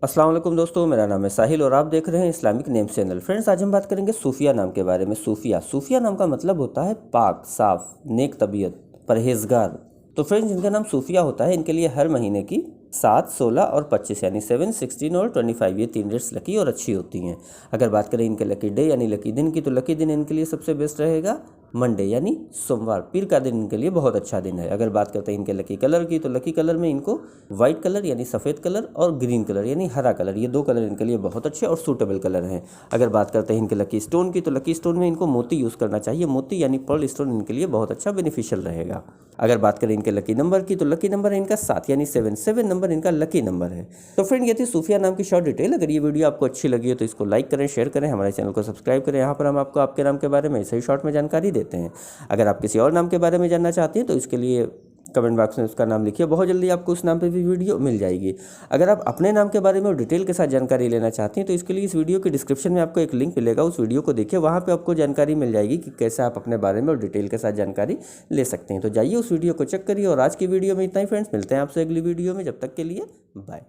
अस्सलाम वालेकुम दोस्तों, मेरा नाम है साहिल और आप देख रहे हैं इस्लामिक नेम्स चैनल। फ्रेंड्स, आज हम बात करेंगे सूफिया नाम के बारे में। सूफिया नाम का मतलब होता है पाक, साफ, नेक तबीयत, परहेजगार। तो फ्रेंड्स, जिनका नाम सूफिया होता है इनके लिए हर महीने की 7, 16 और 25 यानी 7, 16 और 25 ये 3 डेट्स लकी और अच्छी होती हैं। अगर बात करें इनके लकी डे यानी लकी दिन की, तो लकी दिन इनके लिए सबसे बेस्ट रहेगा मंडे यानी सोमवार, पीर का दिन इनके लिए बहुत अच्छा दिन है। अगर बात करते हैं इनके लकी कलर की, तो लकी कलर में इनको वाइट कलर यानी सफ़ेद कलर और ग्रीन कलर यानी हरा कलर, ये 2 कलर इनके लिए बहुत अच्छे और सूटेबल कलर हैं। अगर बात करते हैं इनके लकी स्टोन की, तो लकी स्टोन में इनको मोती यूज़ करना चाहिए। मोती यानी पर्ल स्टोन इनके लिए बहुत अच्छा बेनिफिशियल रहेगा। अगर बात करें इनके लकी नंबर की, तो लकी नंबर है इनका 7 यानी 7 नंबर इनका लकी नंबर है। तो फ्रेंड, ये थी सूफिया नाम की शॉर्ट डिटेल। अगर ये वीडियो आपको अच्छी लगी है तो इसको लाइक करें, शेयर करें, हमारे चैनल को सब्सक्राइब करें। यहाँ पर हम आपको आपके नाम के बारे में ऐसे ही शॉर्ट में जानकारी देते हैं। अगर आप किसी और नाम के बारे में जानना चाहते हैं तो इसके लिए कमेंट बॉक्स में उसका नाम लिखिए, बहुत जल्दी आपको उस नाम पे भी वीडियो मिल जाएगी। अगर आप अपने नाम के बारे में और डिटेल के साथ जानकारी लेना चाहते हैं तो इसके लिए इस वीडियो के डिस्क्रिप्शन में आपको एक लिंक मिलेगा, उस वीडियो को देखिए, वहाँ पे आपको जानकारी मिल जाएगी कि कैसे आप अपने बारे में और डिटेल के साथ जानकारी ले सकते हैं। तो जाइए उस वीडियो को चेक करिए। और आज की वीडियो में इतना ही फ्रेंड्स, मिलते हैं आपसे अगली वीडियो में। जब तक के लिए बाय।